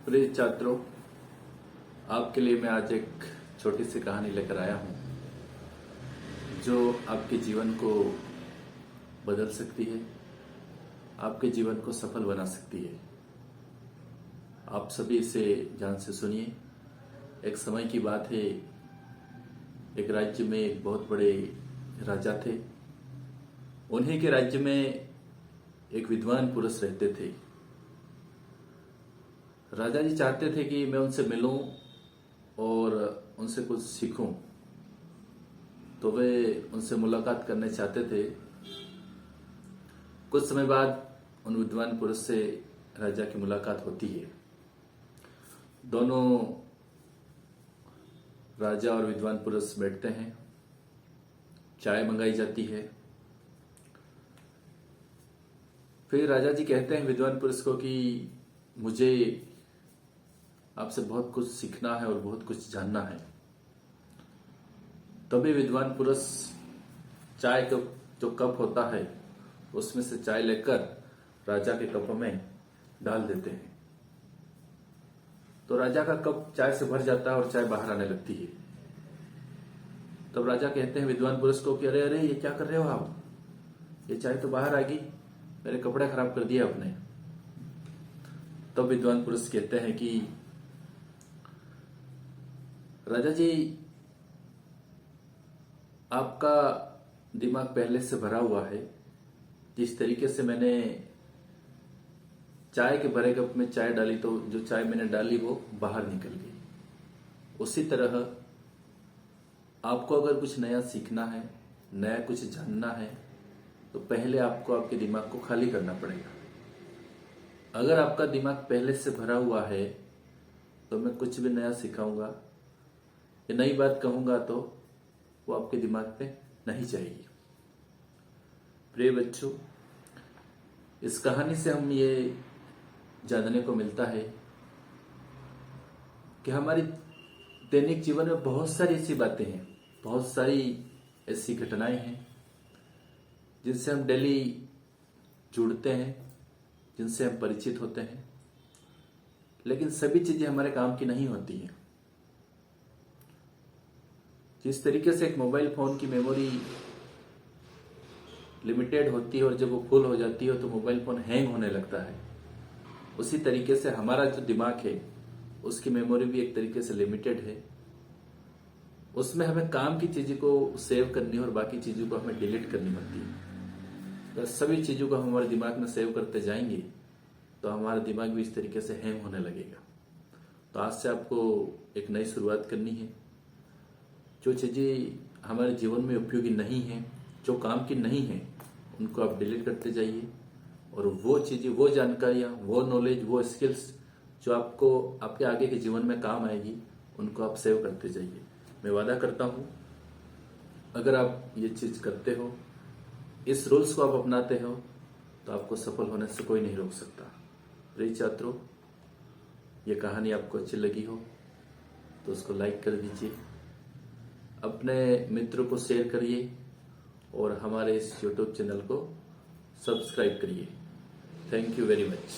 प्रिय छात्रों, आपके लिए मैं आज एक छोटी सी कहानी लेकर आया हूं जो आपके जीवन को बदल सकती है, आपके जीवन को सफल बना सकती है। आप सभी इसे ध्यान से सुनिए। एक समय की बात है, एक राज्य में एक बहुत बड़े राजा थे। उन्हीं के राज्य में एक विद्वान पुरुष रहते थे। राजा जी चाहते थे कि मैं उनसे मिलूं और उनसे कुछ सीखूं, तो वे उनसे मुलाकात करने चाहते थे। कुछ समय बाद उन विद्वान पुरुष से राजा की मुलाकात होती है। दोनों राजा और विद्वान पुरुष बैठते हैं, चाय मंगाई जाती है। फिर राजा जी कहते हैं विद्वान पुरुष को कि मुझे आपसे बहुत कुछ सीखना है और बहुत कुछ जानना है। तभी विद्वान पुरुष चाय का जो कप होता है उसमें से चाय लेकर राजा के कप में डाल देते हैं। तो राजा का कप चाय से भर जाता है और चाय बाहर आने लगती है। तब राजा कहते हैं विद्वान पुरुष को कि अरे अरे, ये क्या कर रहे हो आप? ये चाय तो बाहर आ गई, मेरे कपड़े खराब कर दिए आपने। तब विद्वान पुरुष कहते हैं कि राजा जी, आपका दिमाग पहले से भरा हुआ है। जिस तरीके से मैंने चाय के भरे कप में चाय डाली तो जो चाय मैंने डाली वो बाहर निकल गई। उसी तरह आपको अगर कुछ नया सीखना है, नया कुछ जानना है, तो पहले आपको आपके दिमाग को खाली करना पड़ेगा। अगर आपका दिमाग पहले से भरा हुआ है तो मैं कुछ भी नया सिखाऊंगा या नई बात कहूंगा तो वो आपके दिमाग पे नहीं जाएगी। प्रिय बच्चों, इस कहानी से हम ये जानने को मिलता है कि हमारी दैनिक जीवन में बहुत सारी ऐसी बातें हैं, बहुत सारी ऐसी घटनाएं हैं जिनसे हम डेली जुड़ते हैं, जिनसे हम परिचित होते हैं, लेकिन सभी चीजें हमारे काम की नहीं होती हैं। जिस तरीके से एक मोबाइल फोन की मेमोरी लिमिटेड होती है और जब वो फुल हो जाती है तो मोबाइल फोन हैंग होने लगता है, उसी तरीके से हमारा जो दिमाग है उसकी मेमोरी भी एक तरीके से लिमिटेड है। उसमें हमें काम की चीजों को सेव करनी और बाकी चीजों को हमें डिलीट करनी होती है। तो सभी चीजों को हम हमारे दिमाग में सेव करते जाएंगे तो हमारा दिमाग भी इस तरीके से हैंग होने लगेगा। तो आज से आपको एक नई शुरुआत करनी है। जो चीजें हमारे जीवन में उपयोगी नहीं है, जो काम की नहीं है, उनको आप डिलीट करते जाइए और वो चीजें, वो जानकारियां, वो नॉलेज, वो स्किल्स जो आपको आपके आगे के जीवन में काम आएगी, उनको आप सेव करते जाइए। मैं वादा करता हूं, अगर आप ये चीज करते हो, इस रूल्स को आप अपनाते हो, तो आपको सफल होने से कोई नहीं रोक सकता। प्रिय छात्रों, ये कहानी आपको अच्छी लगी हो तो उसको लाइक कर दीजिए, अपने मित्रों को शेयर करिए और हमारे इस YouTube चैनल को सब्सक्राइब करिए। Thank you very much.